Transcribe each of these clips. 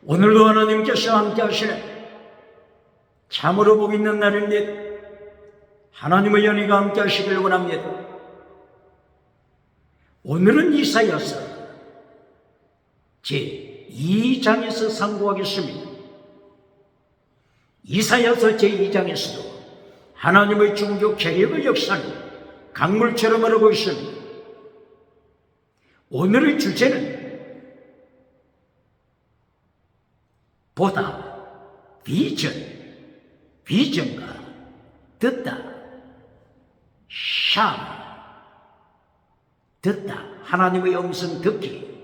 오늘도 하나님께서 함께 하시네. 참으로 복 있는 날입니다. 하나님의 연희가 함께 하시길 원합니다. 오늘은 이사야서 제2장에서 상고하겠습니다. 이사야서 제2장에서도 하나님의 종교 개혁의 역사는 강물처럼 흐르고 있습니다. 오늘의 주제는 보다, 비전과 듣다, 듣다, 하나님의 음성 듣기,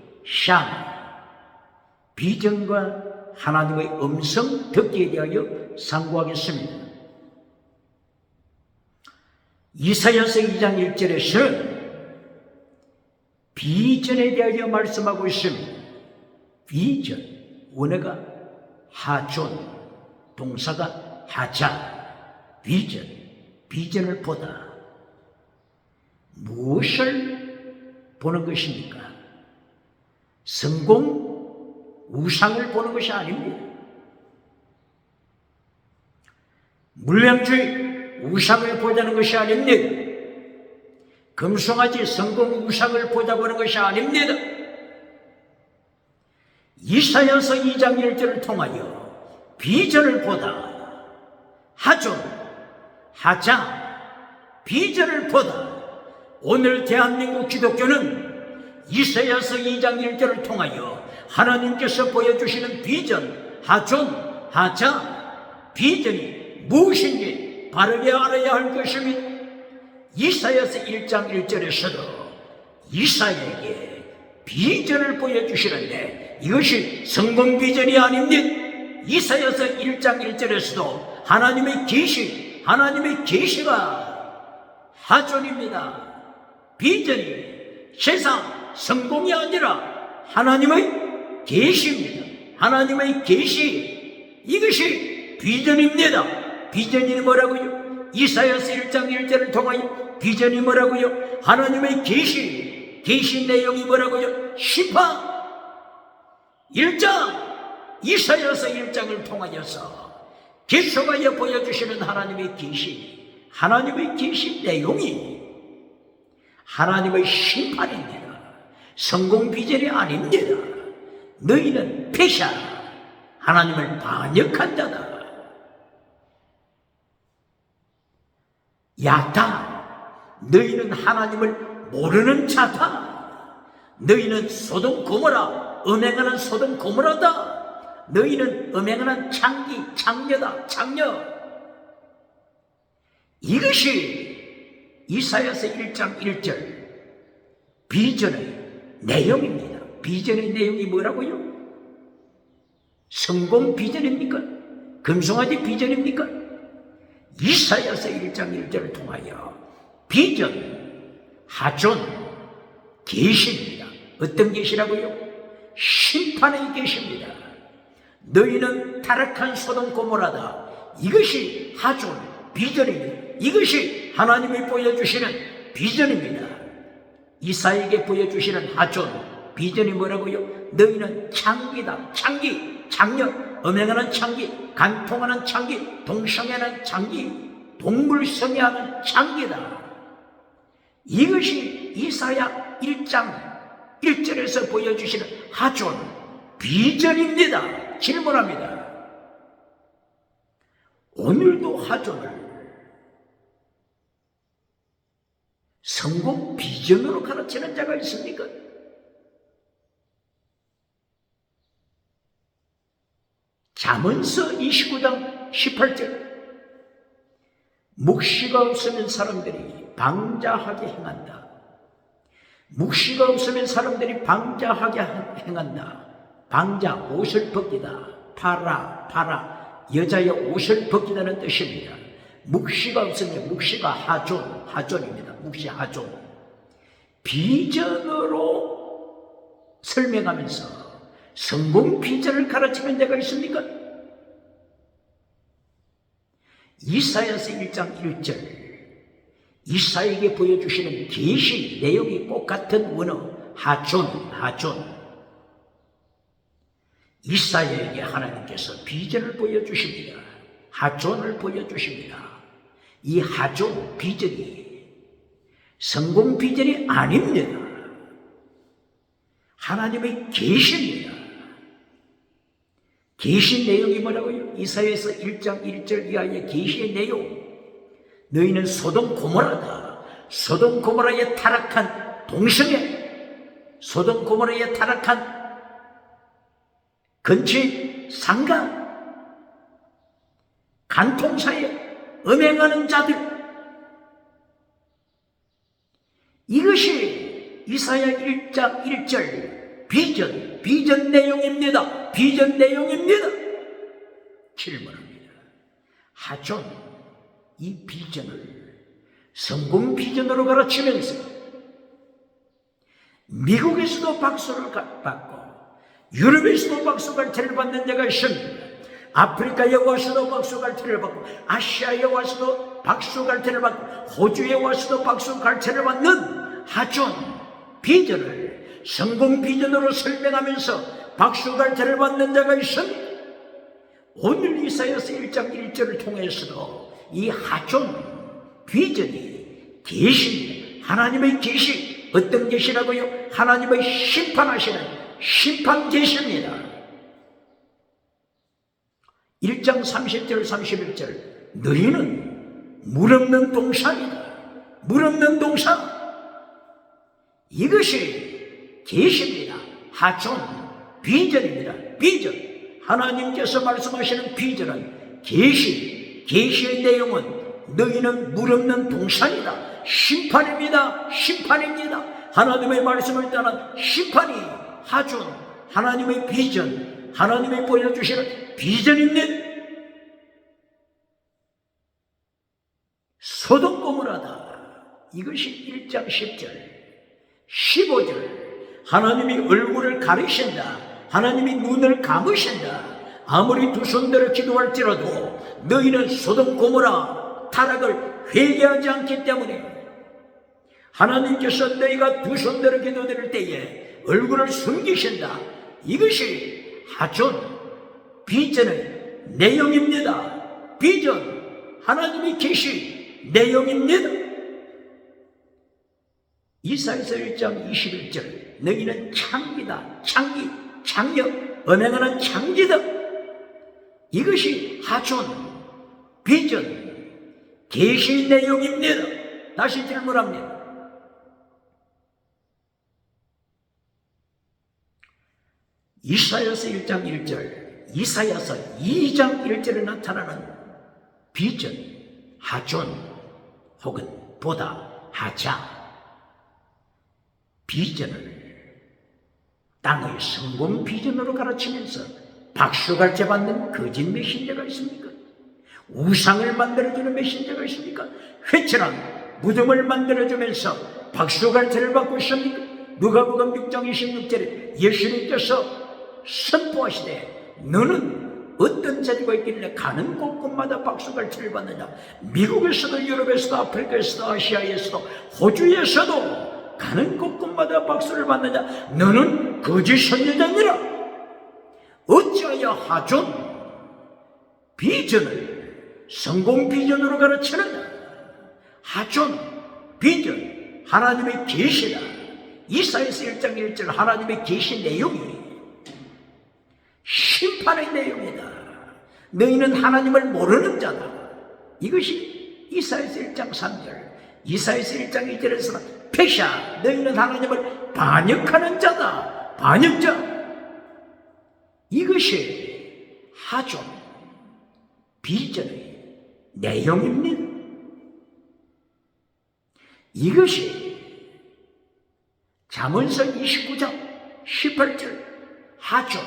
비전과 하나님의 음성 듣기에 대하여 상고하겠습니다. 이사야서 2장 1절에서는 비전에 대하여 말씀하고 있습니다. 비전, 원어가 하존, 동사가 하자, 비전을 보다. 무엇을 보는 것입니까? 성공, 우상을 보는 것이 아닙니다. 물량주의, 우상을 보자는 것이 아닙니다. 금송아지, 성공, 우상을 보자고 하는 것이 아닙니다. 이사야서 2장 1절을 통하여 비전을 보다, 하존, 하자, 비전을 보다. 오늘 대한민국 기독교는 이사야서 2장 1절을 통하여 하나님께서 보여주시는 비전, 하존, 하자, 비전이 무엇인지 바르게 알아야 할 것입니다. 이사야서 1장 1절에서도 이사야에게 비전을 보여주시는데 이것이 성공 비전이 아닙니다. 이사야서 1장 1절에서도 하나님의 계시가 하존입니다. 비전이 세상 성공이 아니라 하나님의 계시입니다. 하나님의 계시, 이것이 비전입니다. 비전이 뭐라고요? 이사야서 1장 1절을 통하여 비전이 뭐라고요? 하나님의 계시 내용이 뭐라고요? 심판 1장, 이사야서 1장을 통하여서 계속하여 보여주시는 하나님의 계시 내용이 하나님의 심판입니다. 성공 비전이 아닙니다. 너희는 패샤, 하나님을 반역한 자다. 야타, 너희는 하나님을 모르는 자다. 너희는 소돔 고모라, 음행하는 소돔 고모라다. 너희는 음행하는 창녀다. 이것이 이사야서 1장 1절 비전의 내용입니다. 비전의 내용이 뭐라고요? 성공 비전입니까? 금송아지 비전입니까? 이사야서 1장 1절을 통하여 비전, 하존, 계시입니다. 어떤 계시라고요? 심판의 계시입니다. 너희는 타락한 소돔 고모라다. 이것이 하존, 비전입니다. 이것이 하나님이 보여주시는 비전입니다. 이사야에게 보여주시는 하존, 비전이 뭐라고요? 너희는 창기다. 창녀, 음행하는 창기, 간통하는 창기, 동성애하는 창기, 동물성애하는 창기다. 이것이 이사야 1장 1절에서 보여주시는 하존, 비전입니다. 질문합니다. 오늘도 하존을 성공 비전으로 가르치는 자가 있습니까? 잠언서 29장 18절 묵시가 없으면 사람들이 방자하게 행한다. 묵시가 없으면 사람들이 방자하게 행한다. 방자, 옷을 벗기다. 팔아, 여자의 옷을 벗기다는 뜻입니다. 묵시가 없으면, 묵시가 하존입니다. 묵시 하존. 비전으로 설명하면서 성공 비전을 가르치는 데가 있습니까? 이사야서 1장 1절 이사야에게 보여주시는 계시 내용이 똑같은 원어 하존 이사야에게 하나님께서 비전을 보여주십니다. 하존을 보여주십니다. 이 하존 비전이 성공 비전이 아닙니다. 하나님의 계시입니다. 계시 내용이 뭐라고요? 이사야에서 1장 1절 이하의 계시의 내용. 너희는 소돔 고모라다. 소돔 고모라에 타락한 동성애, 소돔 고모라에 타락한 근처의 상가, 간통사에 음행하는 자들, 이것이 이사야 1장 1절 비전 내용입니다. 비전 내용입니다. 질문합니다. 하존, 이 비전을 성공 비전으로 가르치면서 미국에서도 박수를 받고 유럽에서도 박수갈채를 받는 데가 있습니다. 아프리카에 와서도 박수갈채를 받고 아시아에 와서도 박수갈채를 받고 호주에 와서도 박수갈채를 받는 하존 비전을 성공 비전으로 설명하면서 박수갈채를 받는 데가 있습니다. 오늘 이사야서 1장 1절을 통해서도 이 하존 비전이 계시입니다. 하나님의 계시, 어떤 계시라고요? 하나님의 심판하시는 심판 계시입니다. 1장 30절 31절 너희는 물 없는 동산이다. 물 없는 동산. 이것이 계시입니다. 하존 비전입니다. 비전. 하나님께서 말씀하시는 비전은 계시의 내용은 너희는 물 없는 동산이다. 심판입니다. 심판입니다. 하나님의 말씀을 따른 심판이 하존, 하나님의 비전, 하나님이 보여주시는 비전입니다. 소돔 고모라다. 이것이 1장 10절 15절 하나님이 얼굴을 가리신다. 하나님이 눈을 감으신다. 아무리 두 손들어 기도할지라도 너희는 소돔 고모라 타락을 회개하지 않기 때문에 하나님께서 너희가 두 손들어 기도드릴 때에 얼굴을 숨기신다. 이것이 하존 비전의 내용입니다. 비전, 하나님의 계시 내용입니다. 이사야서 1장 21절 너희는 창기다. 창력, 은행하는 창기다. 이것이 하존 비전 계시 내용입니다. 다시 질문합니다. 이사야서 1장 1절, 이사야서 2장 1절에 나타나는 비전, 하존 혹은 보다 하자 비전을 땅의 성공 비전으로 가르치면서 박수갈채 받는 거짓 메신저가 있습니까? 우상을 만들어주는 메신저가 있습니까? 회칠한 무덤을 만들어주면서 박수갈채를 받고 있습니까? 누가복음 6장 26절에 예수님께서 선포하시되 너는 어떤 자리가 있길래 가는 곳곳마다 박수갈채를 받느냐. 미국에서도 유럽에서도 아프리카에서도 아시아에서도 호주에서도 가는 곳곳마다 박수를 받느냐. 너는 거짓 선지자니라. 어찌하여 하존 비전을 성공 비전으로 가르치느냐. 하존 비전 하나님의 계시다. 이사야서 1장 1절 하나님의 계시 내용이 심판의 내용이다. 너희는 하나님을 모르는 자다. 이것이 이사야서 1장 3절 이사야서 1장 2절에서는 패샤 너희는 하나님을 반역하는 자다. 반역자. 이것이 하존 비전의 내용입니다. 이것이 잠언서 29장 18절 하존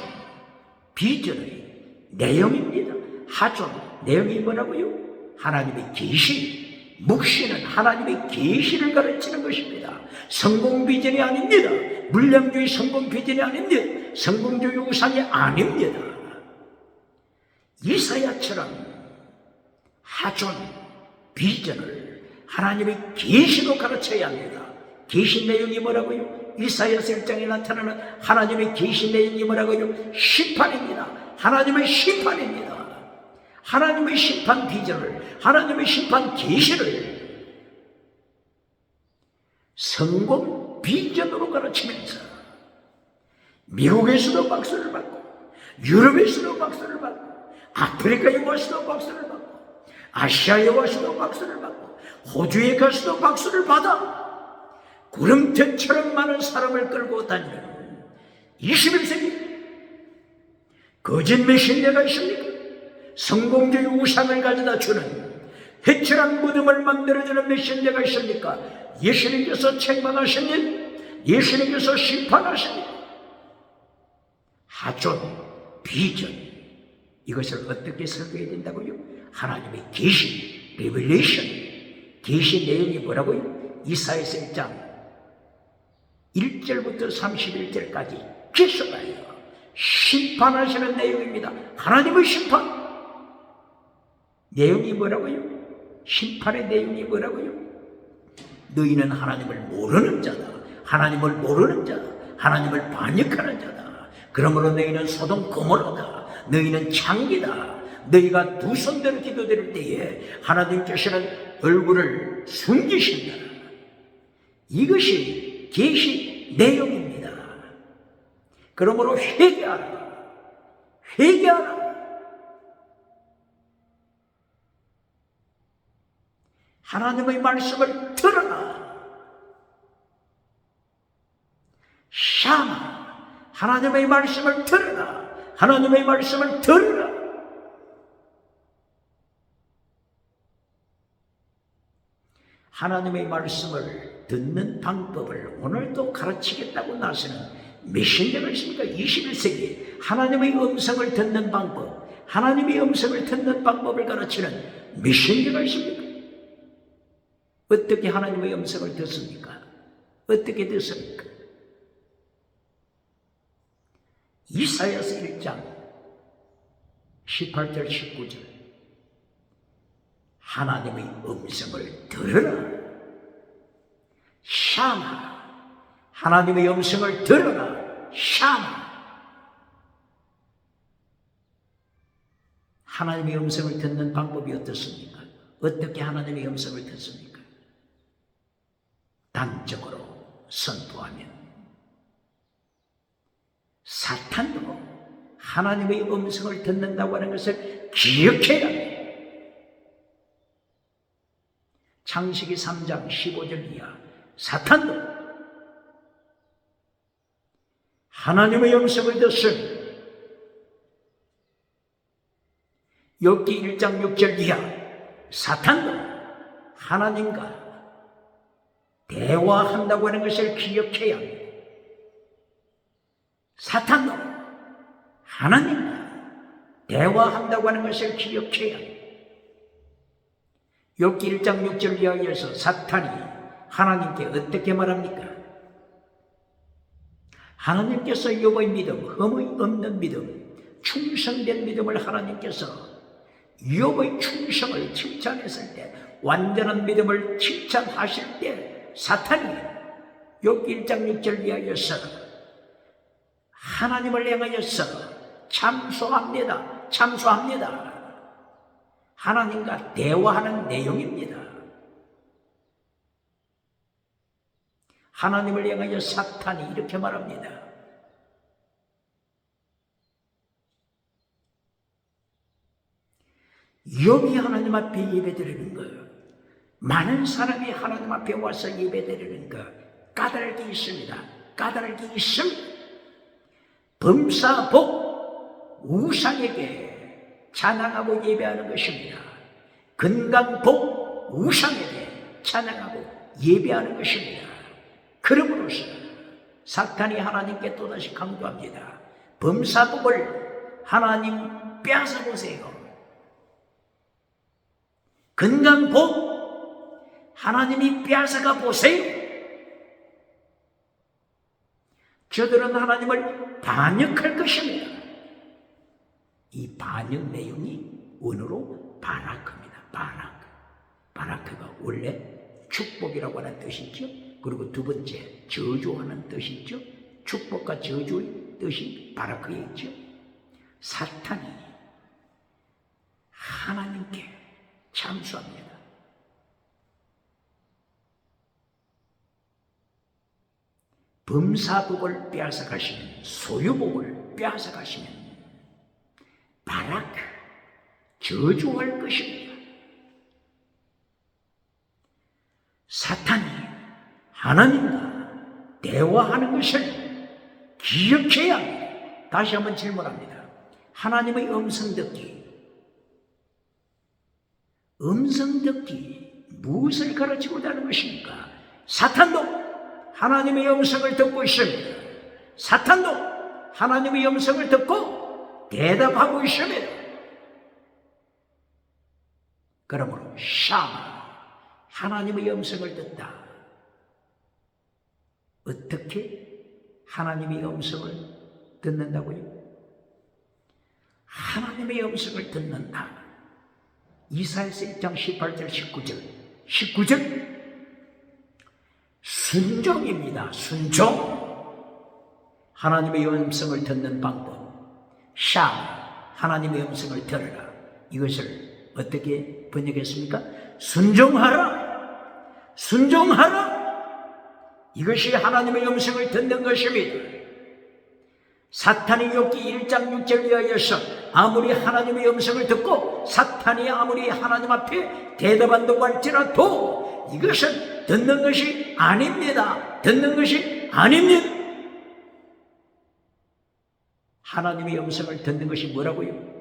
비전의 내용입니다. 하존 내용이 뭐라고요? 하나님의 계시. 묵시는 하나님의 계시를 가르치는 것입니다. 성공 비전이 아닙니다. 물량주의 성공 비전이 아닙니다. 성공주의 우상이 아닙니다. 이사야처럼 하존 비전을 하나님의 계시로 가르쳐야 합니다. 계신 내용이 뭐라고요? 이사야서 1장에 나타나는 하나님의 계신 내용이 뭐라고요? 심판입니다. 하나님의 심판입니다. 하나님의 심판 비전을, 하나님의 심판 계시를 성공 비전으로 가르치면서 미국에서도 박수를 받고, 유럽에서도 박수를 받고, 아프리카에 와서도 박수를 받고, 아시아에 와서도 박수를 받고, 호주에 가서도 박수를 받아 구름대처럼 많은 사람을 끌고 다니는 21세기 거짓 메신저가 있습니까? 성공적인 우상을 가져다 주는 해칠한 무덤을 만들어주는 메신저가 있습니까? 예수님께서 책망하신 일, 예수님께서 심판하신 일, 하존, 비전, 이것을 어떻게 설교해야 된다고요? 하나님의 계시, 레벨레이션, 계시 내용이 뭐라고요? 이사야서 1장 1절부터 31절까지 계속하여 심판하시는 내용입니다. 하나님의 심판. 내용이 뭐라고요? 심판의 내용이 뭐라고요? 너희는 하나님을 모르는 자다. 하나님을 모르는 자다. 하나님을 반역하는 자다. 그러므로 너희는 소돔 고모라다. 너희는 창기다. 너희가 두 손대로 기도드릴 때에 하나님께서는 얼굴을 숨기신다. 이것이 계시 내용입니다. 그러므로 회개하라. 회개하라. 하나님의 말씀을 들어라. 샤마. 하나님의 말씀을 들어라. 하나님의 말씀을 들어라. 하나님의 말씀을 듣는 방법을 오늘도 가르치겠다고 나서는 메신저가 있습니까? 21세기 하나님의 음성을 듣는 방법, 하나님의 음성을 듣는 방법을 가르치는 메신저가 있습니까? 어떻게 하나님의 음성을 듣습니까? 어떻게 듣습니까? 이사야서 1장 18절 19절 하나님의 음성을 들으라. 샤마. 하나님의 음성을 들으라. 샤마. 하나님의 음성을 듣는 방법이 어떻습니까? 어떻게 하나님의 음성을 듣습니까? 단적으로 선포하면 사탄도 하나님의 음성을 듣는다고 하는 것을 기억해야 합니다. 창세기 3장 15절 이하 사탄도 하나님의 음성을 듣으니 욥기 1장 6절 이하 사탄도 하나님과 대화한다고 하는 것을 기억해야 합니다. 사탄도 하나님과 대화한다고 하는 것을 기억해야 합니다. 욥기 1장 6절 이하에서 사탄이 하나님께 어떻게 말합니까? 하나님께서 욥의 믿음, 흠의 없는 믿음, 충성된 믿음을 하나님께서 욥의 충성을 칭찬했을 때, 완전한 믿음을 칭찬하실 때 사탄이 욥기 1장 6절 이하에서 하나님을 향하여서 참소합니다. 참소합니다. 하나님과 대화하는 내용입니다. 하나님을 향하여 사탄이 이렇게 말합니다. 욥이 하나님 앞에 예배드리는 것, 많은 사람이 하나님 앞에 와서 예배드리는 것, 까닭이 있습니다. 까닭이 있습니다. 범사복 우상에게 찬양하고 예배하는 것입니다. 건강복 우상에게 찬양하고 예배하는 것입니다. 그러므로서 사탄이 하나님께 또다시 강조합니다. 범사복을 하나님 빼앗아 보세요. 건강복 하나님이 빼앗아가 보세요. 저들은 하나님을 반역할 것입니다. 이 반역 내용이 원어로 바라크입니다. 바라크. 바라크가 원래 축복이라고 하는 뜻이죠. 그리고 두 번째, 저주하는 뜻이 있죠. 축복과 저주의 뜻이 바로 그에 있죠. 사탄이 하나님께 참수합니다. 범사복을 빼앗아가시면, 소유복을 빼앗아가시면 바라크, 저주할 것입니다. 사탄이 하나님과 대화하는 것을 기억해야 합니다. 다시 한번 질문합니다. 하나님의 음성 듣기. 음성 듣기, 무엇을 가르치고 있다는 것입니까? 사탄도 하나님의 음성을 듣고 있습니다. 사탄도 하나님의 음성을 듣고 대답하고 있습니다. 그러므로 샤마, 하나님의 음성을 듣다. 어떻게 하나님의 음성을 듣는다고요? 하나님의 음성을 듣는다. 이사야서 1장 18절 19절 순종입니다. 순종. 하나님의 음성을 듣는 방법. 샤마, 하나님의 음성을 들어라. 이것을 어떻게 번역했습니까? 순종하라. 순종하라. 이것이 하나님의 음성을 듣는 것입니다. 사탄이 욥기 1장 6절에 의해서 아무리 하나님의 음성을 듣고 사탄이 아무리 하나님 앞에 대답한다고 할지라도 이것은 듣는 것이 아닙니다. 듣는 것이 아닙니다. 하나님의 음성을 듣는 것이 뭐라고요?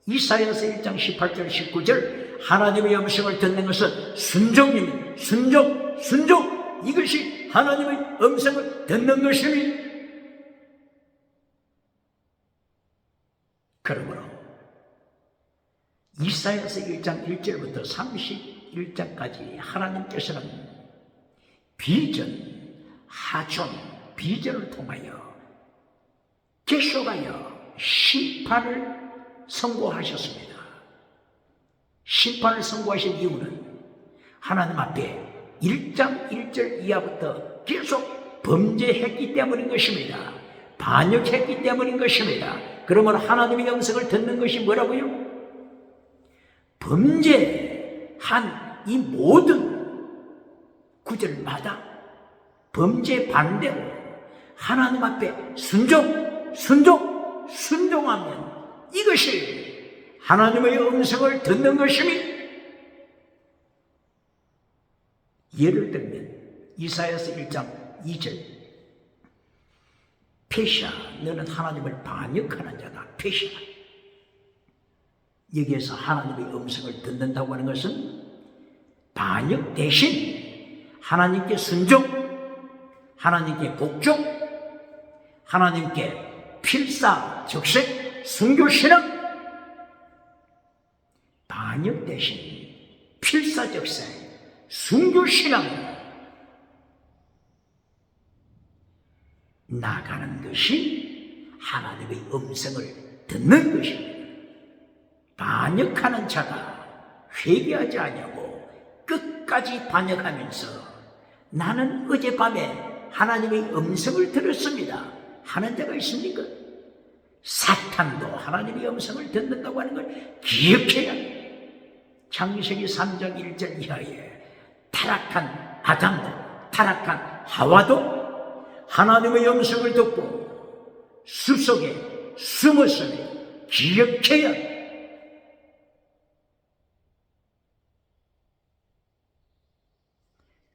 이사야서 1장 18절 19절 하나님의 음성을 듣는 것은 순종입니다. 순종, 순종. 이것이 하나님의 음성을 듣는 것입니다. 그러므로 이사야서 1장 1절부터 31장까지 하나님께서는 비전, 하존, 비전을 통하여 계속하여 심판을 선고하셨습니다. 심판을 선고하신 이유는 하나님 앞에 1장 1절 이하부터 계속 범죄했기 때문인 것입니다. 반역했기 때문인 것입니다. 그러면 하나님의 음성을 듣는 것이 뭐라고요? 범죄한 이 모든 구절마다 범죄 반대로 하나님 앞에 순종하면 이것이 하나님의 음성을 듣는 것입니다. 예를 들면 이사야서 1장 2절 페시아, 너는 하나님을 반역하는 자다. 페시아. 여기에서 하나님의 음성을 듣는다고 하는 것은 반역 대신 하나님께 순종, 하나님께 복종, 하나님께 필사적색, 순교신앙. 반역 대신 필사적색, 순교신앙 나가는 것이 하나님의 음성을 듣는 것입니다. 반역하는 자가 회개하지 않냐고 끝까지 반역하면서 나는 어젯밤에 하나님의 음성을 들었습니다 하는 자가 있습니까? 사탄도 하나님의 음성을 듣는다고 하는 걸 기억해야 합니다. 창세기 3장 1절 이하에 타락한 아담도 타락한 하와도 하나님의 음성을 듣고 숲속에 숨었으니 기억해야 합니다.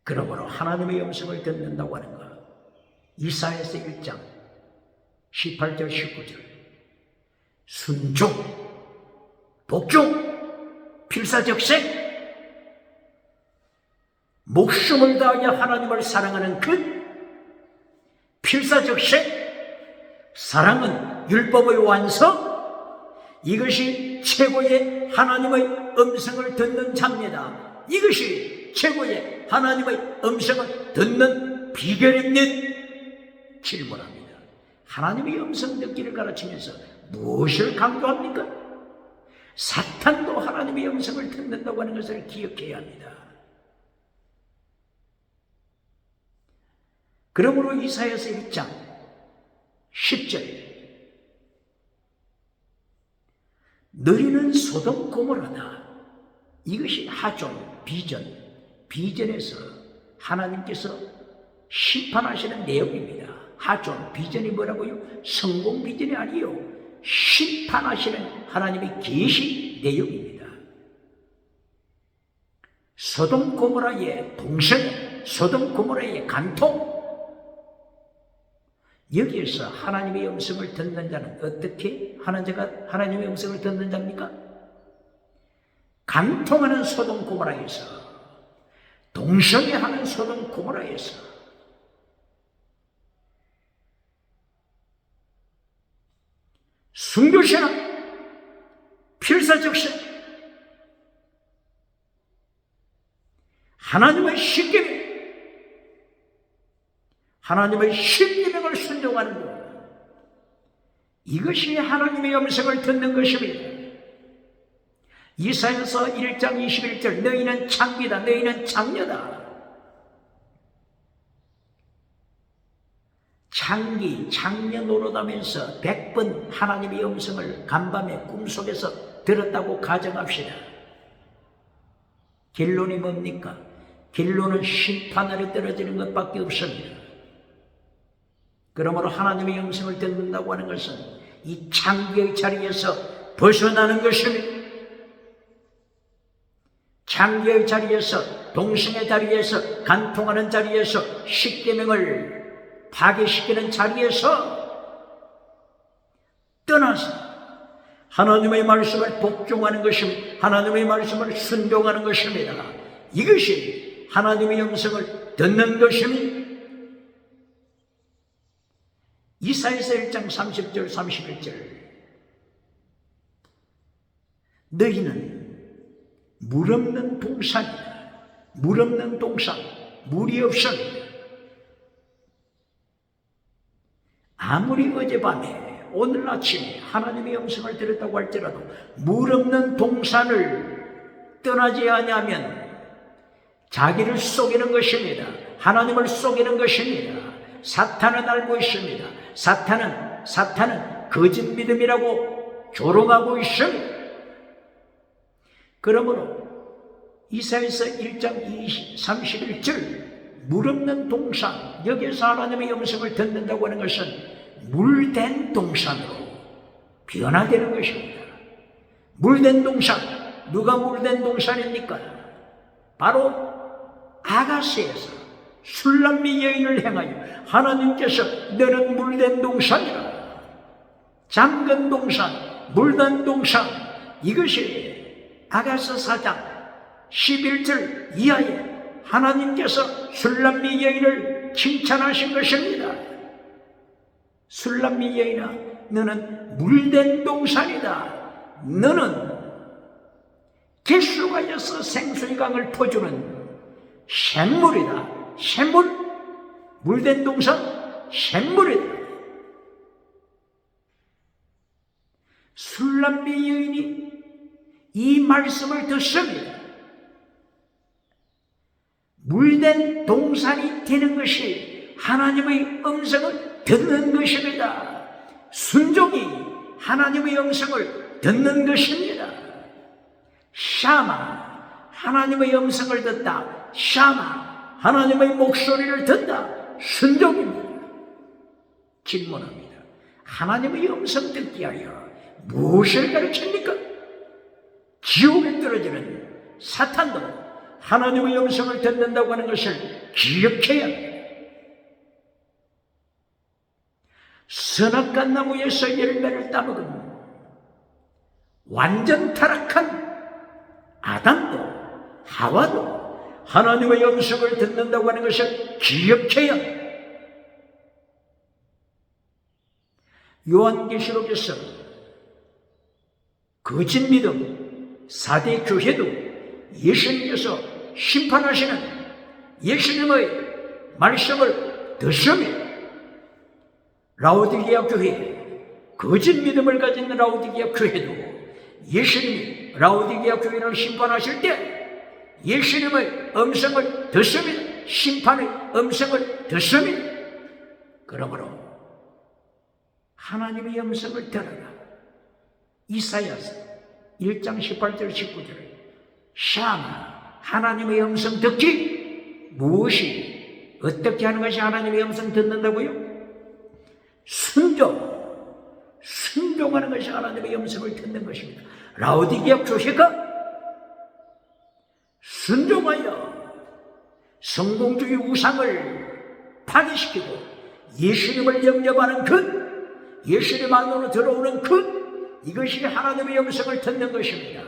그러므로 하나님의 음성을 듣는다고 하는 것 이사야서 1장 18절 19절 순종, 복종, 필사적색 목숨을 다하여 하나님을 사랑하는 그 필사적색 사랑은 율법의 완성 이것이 최고의 하나님의 음성을 듣는 자입니다. 이것이 최고의 하나님의 음성을 듣는 비결입니다. 질문합니다. 하나님의 음성 듣기를 가르치면서 무엇을 강조합니까? 사탄도 하나님의 음성을 듣는다고 하는 것을 기억해야 합니다. 그러므로 이사야서 1장 10절 너희는 소돔 고모라다. 이것이 하존, 비전에서 하나님께서 심판하시는 내용입니다. 하존, 비전이 뭐라고요? 성공 비전이 아니요, 심판하시는 하나님의 계시 내용입니다. 소돔 고모라의 동성, 소돔 고모라의 간통, 여기에서 하나님의 음성을 듣는 자는 어떻게 하나님의 음성을 듣는 자입니까? 간통하는 소돔 고모라에서, 동성애하는 소돔 고모라에서, 순교신앙, 필사적신, 하나님의 십계명을 순종하는 것, 이것이 하나님의 음성을 듣는 것입니다. 이사야서 1장 21절 너희는 창기다, 너희는 창녀다. 창녀 노릇하면서 100번 하나님의 음성을 간밤에 꿈속에서 들었다고 가정합시다. 결론이 뭡니까? 결론은 심판 아래 떨어지는 것밖에 없습니다. 그러므로 하나님의 음성을 듣는다고 하는 것은 이 창기의 자리에서 벗어나는 것입니다. 창기의 자리에서, 동성의 자리에서, 간통하는 자리에서, 십계명을 파괴시키는 자리에서 떠나서 하나님의 말씀을 복종하는 것입니다. 하나님의 말씀을 순종하는 것입니다. 이것이 하나님의 음성을 듣는 것입니다. 이사야서 1장 30절 31절 너희는 물 없는 동산이다. 물 없는 동산, 물이 없습니다. 아무리 어젯밤에 오늘 아침에 하나님의 음성을 들었다고 할지라도 물 없는 동산을 떠나지 아니하면 자기를 속이는 것입니다. 하나님을 속이는 것입니다. 사탄은 알고 있습니다. 사탄은 거짓 믿음이라고 조롱하고 있습니다. 그러므로 이사야서 1장 31절 물 없는 동산, 여기에서 하나님의 음성을 듣는다고 하는 것은 물된 동산으로 변화되는 것입니다. 물된 동산, 누가 물된 동산입니까? 바로 아가스에서 술람미 여인을 향하여 하나님께서 너는 물된 동산이라, 잠근 동산, 물된 동산, 이것이 아가스 4장 11절 이하에 하나님께서 술람미 여인을 칭찬하신 것입니다. 술람미 여인아, 너는 물된 동산이다. 너는 개수가여서 생수의 강을 퍼주는 샘물이다. 샘물, 물된 동산, 샘물이다. 술람미 여인이 이 말씀을 듣습니다. 물된 동산이 되는 것이 하나님의 음성을 듣는 것입니다. 순종이 하나님의 음성을 듣는 것입니다. 샤마, 하나님의 음성을 듣다. 샤마, 하나님의 목소리를 듣다. 순종입니다. 질문합니다. 하나님의 음성 듣기 하여 무엇을 가르칩니까? 지옥에 떨어지는 사탄도 하나님의 음성을 듣는다고 하는 것을 기억해야 합니다. 선악과 나무에서 열매를 따먹은 완전 타락한 아담도 하와도 하나님의 음성을 듣는다고 하는 것을 기억해야 합니다. 요한계시록에서 거짓 믿음 4대 교회도 예수님께서 심판하시는 예수님의 말씀을 듣습니다. 라오디게아 교회, 거짓 믿음을 가진 라오디게아 교회도 예수님이 라오디게아 교회를 심판하실 때 예수님의 음성을 듣습니다. 심판의 음성을 듣습니다. 그러므로 하나님의 음성을 들어라. 이사야서 1장 18절 19절 샤마 하나님의 음성 듣기. 무엇이 어떻게 하는 것이 하나님의 음성 듣는다고요? 순종하는 것이 하나님의 음성을 듣는 것입니다. 라오디게아 교회가 순종하여 성공주의 우상을 파괴시키고 예수님을 영접하는 것, 예수님 안으로 들어오는 것, 이것이 하나님의 음성을 듣는 것입니다.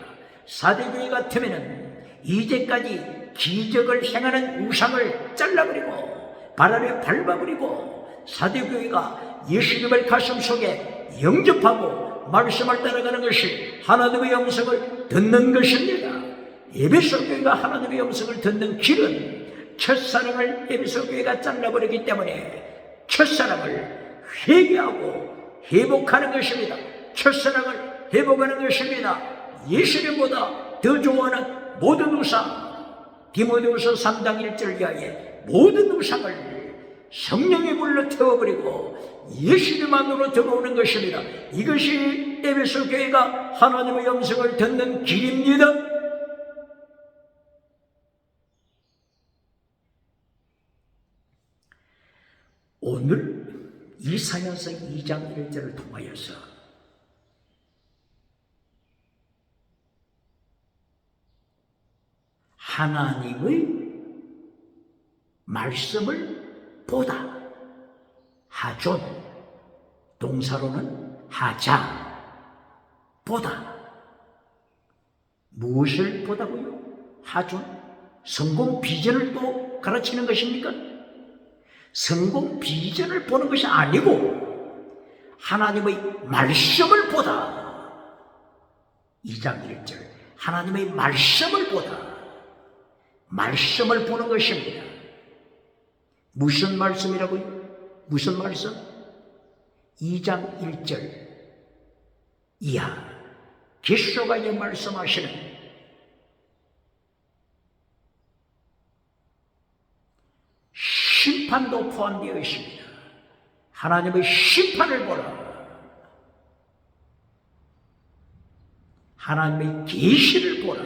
사대교회 같으면 이제까지 기적을 행하는 우상을 잘라버리고 발 아래 밟아버리고 사대교회가 예수님을 가슴속에 영접하고 말씀을 따라가는 것이 하나님의 음성을 듣는 것입니다. 에베소 교회가 하나님의 음성을 듣는 길은 첫사랑을 에베소 교회가 잘라버리기 때문에 첫사랑을 회개하고 회복하는 것입니다. 첫사랑을 회복하는 것입니다. 예수님보다 더 좋아하는 모든 우상, 디모데후서 3장 1절 이하의 모든 우상을 성령의 불로 태워버리고 예수님 안으로 들어오는 것입니다. 이것이 에베소 교회가 하나님의 음성을 듣는 길입니다. 오늘 이사야서 2장 1절을 통하여서 하나님의 말씀을 보다, 하존, 동사로는 하자, 보다. 무엇을 보다고요? 하존? 성공 비전을 또 가르치는 것입니까? 성공 비전을 보는 것이 아니고 하나님의 말씀을 보다. 2장 1절 하나님의 말씀을 보다. 말씀을 보는 것입니다. 무슨 말씀이라고요? 무슨 말씀? 2장 1절 이하 계시록에 말씀하시는 심판도 포함되어 있습니다. 하나님의 심판을 보라. 하나님의 계시를 보라.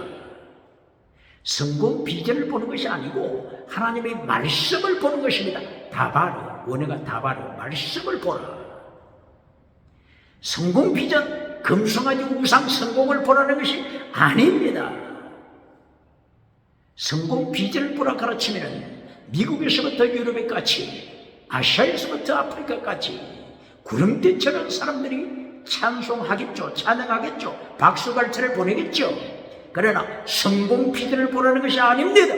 성공 비전을 보는 것이 아니고 하나님의 말씀을 보는 것입니다. 다바로, 원어가 다바로, 말씀을 보라. 성공 비전, 금송아지 우상 성공을 보라는 것이 아닙니다. 성공 비전을 보라 가르치면 미국에서부터 유럽에까지, 아시아에서부터 아프리카까지 구름대처럼 사람들이 찬송하겠죠. 찬양하겠죠. 박수갈채를 보내겠죠. 그러나 성공 비전을 보라는 것이 아닙니다.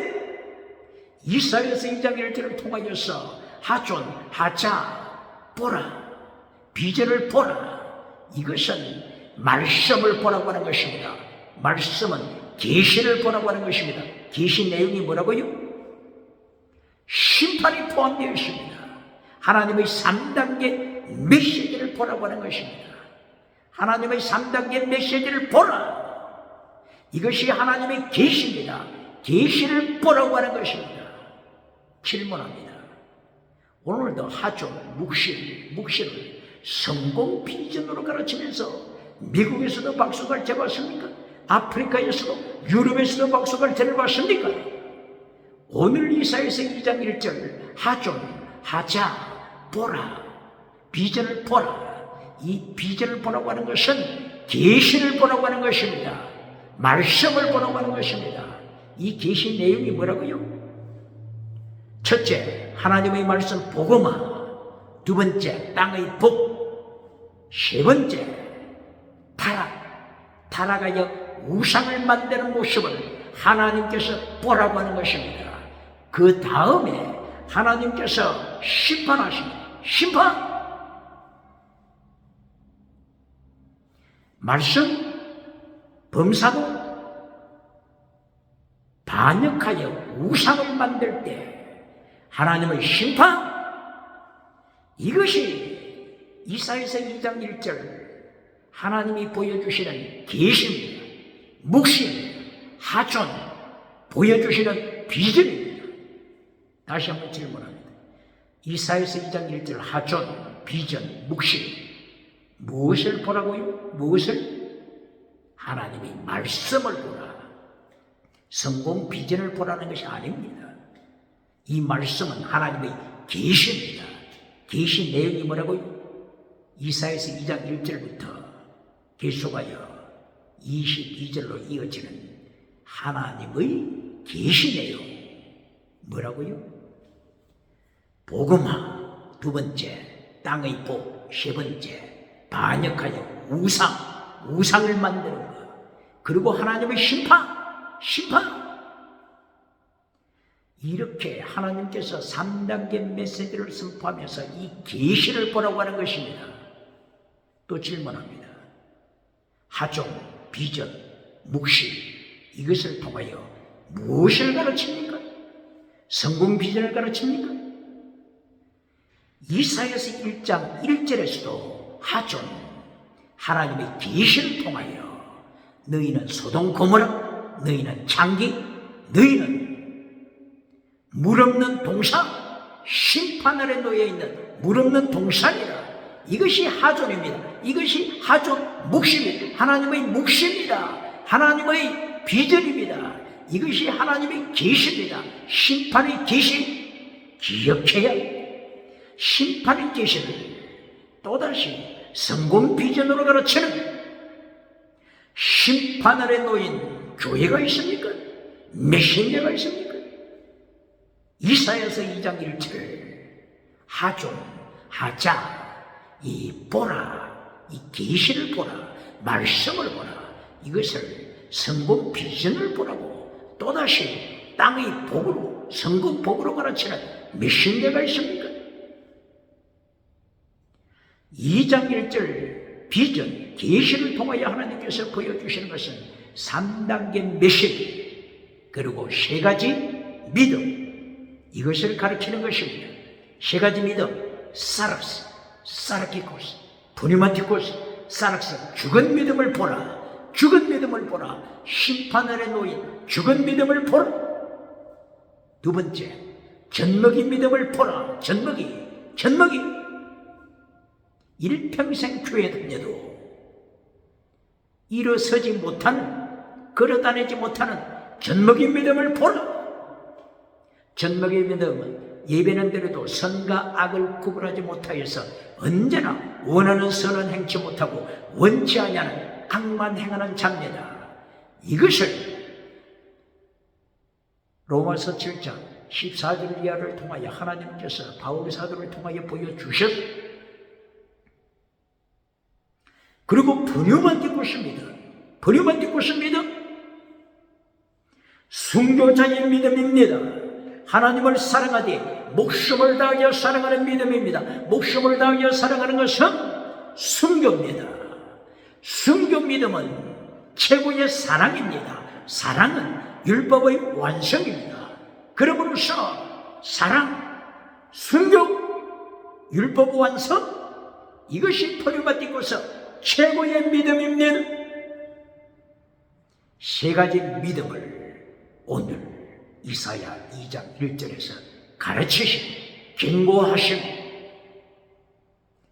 이사야서 2장 1절을 통하여서 하존, 하자, 보라, 비전을 보라. 이것은 말씀을 보라고 하는 것입니다. 말씀은 계시를 보라고 하는 것입니다. 계시 내용이 뭐라고요? 심판이 포함되어 있습니다. 하나님의 3단계 메시지를 보라고 하는 것입니다. 하나님의 3단계 메시지를 보라. 이것이 하나님의 계시입니다. 계시를 보라고 하는 것입니다. 질문합니다. 오늘도 하존, 묵시를 성공 비전으로 가르치면서 미국에서도 박수갈채 받습니까? 아프리카에서도, 유럽에서도 박수갈채를 받습니까? 오늘 이사야서 2장 1절 하존, 하자, 보라, 비전을 보라. 이 비전을 보라고 하는 것은 계시를 보라고 하는 것입니다. 말씀을 보라고 하는 것입니다. 이 계시 내용이 뭐라고요? 첫째, 하나님의 말씀 복음화. 두 번째, 땅의 복. 세 번째, 타락하여 우상을 만드는 모습을 하나님께서 보라고 하는 것입니다. 그 다음에 하나님께서 심판하십니다. 심판. 말씀, 범사도 반역하여 우상을 만들 때 하나님의 심판. 이것이 이사야서 2장 1절 하나님이 보여주시는 계시입니다. 묵시입니다. 하존, 보여주시는 비전입니다. 다시 한번 질문합니다. 이사야서 2장 1절 하존, 비전, 묵시 무엇을 보라고요? 무엇을? 하나님의 말씀을 보라. 성공 비전을 보라는 것이 아닙니다. 이 말씀은 하나님의 계시입니다. 계시 내용이 뭐라고요? 이사야서 2장 1절부터 계속하여 22절로 이어지는 하나님의 계시 내용 뭐라고요? 복음화 두 번째, 땅의 복 세 번째, 반역하여 우상을 만드는 것, 그리고 하나님의 심판 이렇게 하나님께서 3단계 메시지를 선포하면서 이 계시를 보라고 하는 것입니다. 또 질문합니다. 하종, 비전, 묵시 이것을 통하여 무엇을 가르칩니까? 성공 비전을 가르칩니까? 이사야서 1장 1절에서도 하존, 하나님의 계시를 통하여 너희는 소돔 고모라, 너희는 창기, 너희는 물 없는 동산, 심판 아래 놓여 있는 물 없는 동산이라. 이것이 하존입니다. 이것이 하존 묵시입니다. 하나님의 묵시입니다. 하나님의 비전입니다. 이것이 하나님의 계시입니다. 심판의 계시 기억해야 합니다. 심판의 계시를 또다시 성공 비전으로 가르치는 심판 아래 놓인 교회가 있습니까? 메신저가 있습니까? 이사야서 2장 1절 하존, 하자, 이 보라, 이 계시를 보라, 말씀을 보라, 이것을 성공 비전을 보라고 또다시 땅의 복으로, 성공 복으로 가르치는 메신저가 있습니까? 2장 1절 비전, 계시를 통하여 하나님께서 보여주시는 것은 3단계 메시지, 그리고 세 가지 믿음, 이것을 가르치는 것입니다. 세 가지 믿음, 사락스, 사르키코스, 푸니마티코스, 사락스, 죽은 믿음을 보라, 죽은 믿음을 보라, 심판 아래 놓인 죽은 믿음을 보라. 두 번째, 젖먹이 믿음을 보라, 젖먹이. 일평생 교회 다녀도 일어서지 못하는, 걸어다니지 못하는 젖먹이 믿음을 보라. 젖먹이 믿음은 예배는 드려도 선과 악을 구분하지 못하여서 언제나 원하는 선은 행치 못하고 원치 아니하는 악만 행하는 자입니다. 이것을 로마서 7장 14절 이하를 통하여 하나님께서 바울 사도를 통하여 보여주셨습니다. 그리고 푸뉴마티코스 믿음, 순교자의 믿음입니다. 하나님을 사랑하되 목숨을 다하여 사랑하는 믿음입니다. 목숨을 다하여 사랑하는 것은 순교입니다. 순교 믿음은 최고의 사랑입니다. 사랑은 율법의 완성입니다. 그러므로서 사랑, 순교, 율법 완성, 이것이 푸뉴마티코스 최고의 믿음입니다. 세 가지 믿음을 오늘 이사야 2장 1절에서 가르치시고 경고하시고,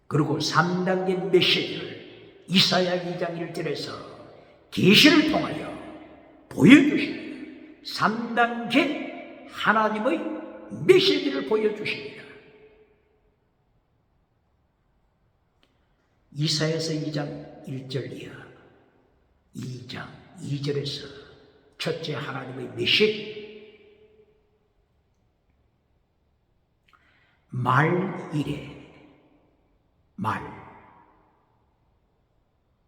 그리고 3단계 메시지를 이사야 2장 1절에서 계시를 통하여 보여주십니다. 3단계 하나님의 메시지를 보여주십니다. 이사야서 2장 1절 이하 2장 2절에서 첫째 하나님의 메시지, 말일에,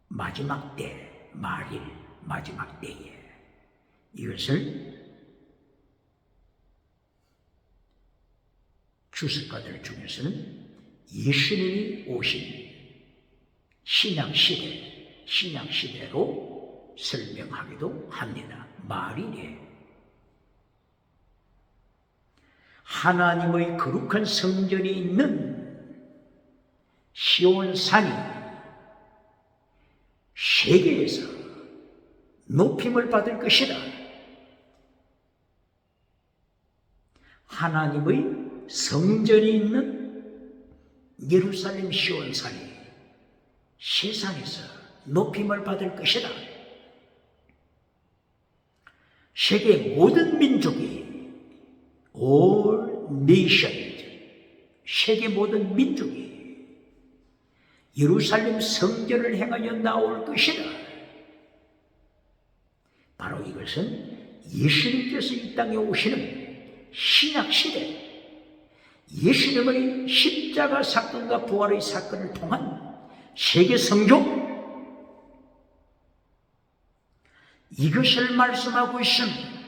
마지막 때, 말일, 마지막 때에, 이것을 주석가들 중에서는 예수님이 오신 신약시대로 설명하기도 합니다. 말일에 하나님의 거룩한 성전이 있는 시온산이 세계에서 높임을 받을 것이다. 하나님의 성전이 있는 예루살렘 시온산이 세상에서 높임을 받을 것이다. 세계 모든 민족이, all nations, 세계 모든 민족이 예루살렘 성전을 향하여 나올 것이다. 바로 이것은 예수님께서 이 땅에 오시는 신약시대, 예수님의 십자가 사건과 부활의 사건을 통한 세계 성경, 이것을 말씀하고 있습니다.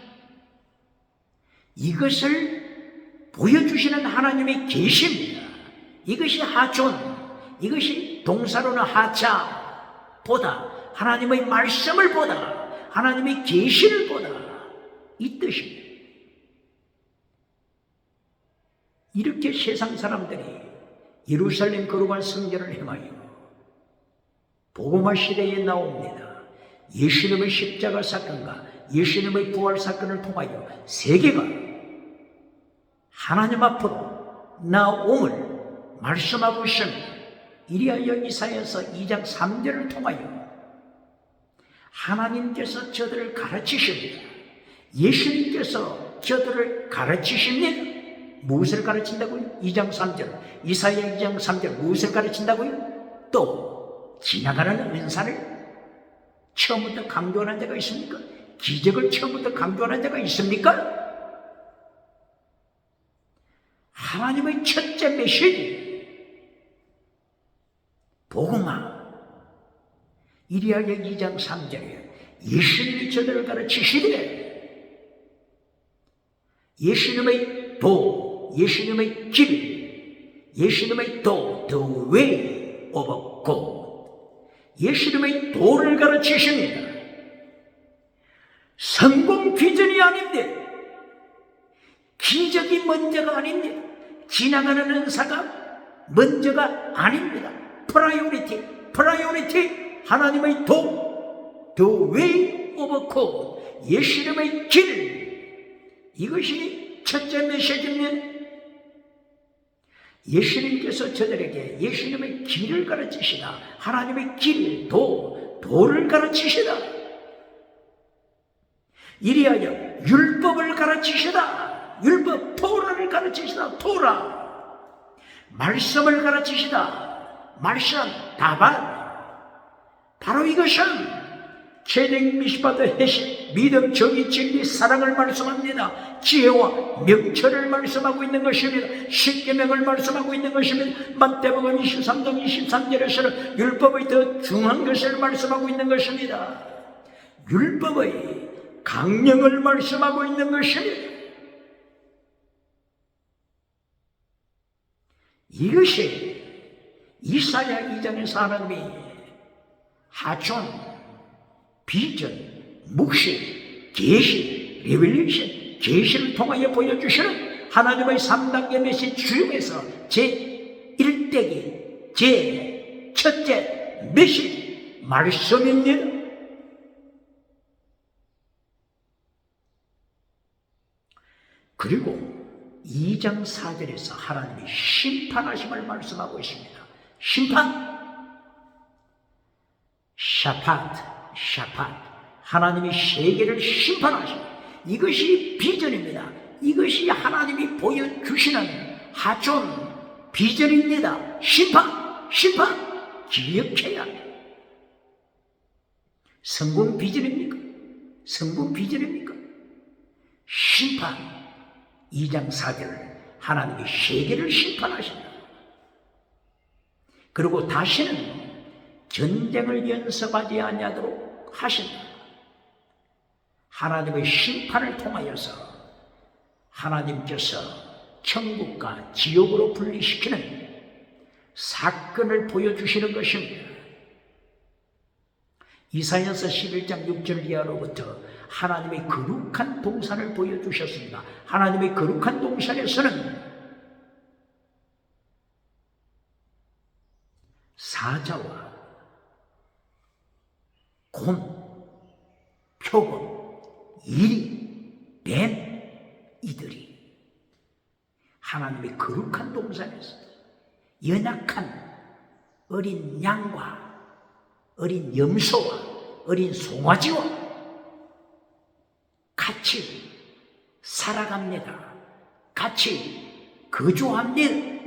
이것을 보여주시는 하나님의 계시입니다. 이것이 하존, 이것이 동사로는 하자 보다, 하나님의 말씀을 보다, 하나님의 계시를 보다, 이 뜻입니다. 이렇게 세상 사람들이 예루살렘 거룩한 성전을 향하여 복음화 시대에 나옵니다. 예수님의 십자가 사건과 예수님의 부활 사건을 통하여 세계가 하나님 앞으로 나옴을 말씀하고 있습니다. 이리하여 이사야서 2장 3절을 통하여 하나님께서 저들을 가르치십니다. 예수님께서 저들을 가르치십니다. 무엇을 가르친다고요? 2장 3절, 이사야 2장 3절 무엇을 가르친다고요? 또 지나가는 은사를 처음부터 강조하는 자가 있습니까? 기적을 처음부터 강조하는 자가 있습니까? 하나님의 첫째 메시지, 복음화. 이리하여 2장 3절에 예수님이 저들을 가르치시되 예수님의 도, 예수님의 길, 예수님의 도, the way of God, 예수님의 도를 가르치십니다. 성공 비전이 아닙니다. 기적이 먼저가 아닙니다. 지나가는 은사가 먼저가 아닙니다. 프라이오리티, 하나님의 도, the way of God, 예수님의 길, 이것이 첫째 메시지입니다. 예수님께서 저들에게 예수님의 길을 가르치시다. 하나님의 길, 도를 가르치시다. 이리하여 율법을 가르치시다. 율법, 토라를 가르치시다. 토라. 말씀을 가르치시다. 말씀, 다반. 바로 이것은 체력 미시바드 해시, 믿음, 정의, 진리, 사랑을 말씀합니다. 지혜와 명철을 말씀하고 있는 것입니다. 십계명을 말씀하고 있는 것입니다. 마태복음 23장 23절에서는 율법의 더 중요한 것을 말씀하고 있는 것입니다. 율법의 강령을 말씀하고 있는 것입니다. 이것이 이사야 2장에서 하나님이 하존, 비전, 묵시, 계시, 레벨레이션, 계시를 통하여 보여주시는 하나님의 3단계 메시지 중에서 제1대기, 제1첫째 메시지, 말씀입니다. 그리고 2장 4절에서 하나님이 심판하심을 말씀하고 있습니다. 심판, 샤팟, 하나님이 세계를 심판하시고, 이것이 비전입니다. 이것이 하나님이 보여주시는 하존 비전입니다. 심판, 기억해야 합니다. 성공 비전입니까? 심판, 2장 4절, 하나님이 세계를 심판하신다. 그리고 다시는 전쟁을 연습하지 아니하도록 하신다. 하나님의 심판을 통하여서 하나님께서 천국과 지옥으로 분리시키는 사건을 보여주시는 것입니다. 이사야서 11장 6절 이하로부터 하나님의 거룩한 동산을 보여주셨습니다. 하나님의 거룩한 동산에서는 사자와 곰, 표범, 이리, 뱀, 이들이 하나님의 거룩한 동산에서 연약한 어린 양과 어린 염소와 어린 송아지와 같이 살아갑니다. 같이 거주합니다.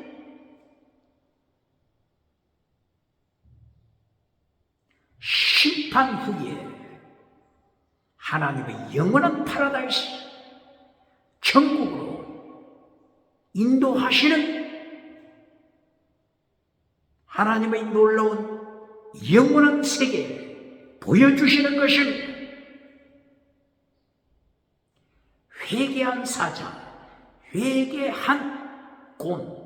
심판 후에 하나님의 영원한 파라다이스, 천국으로 인도하시는 하나님의 놀라운 영원한 세계 보여주시는 것입니다. 회개한 사자, 회개한 곤,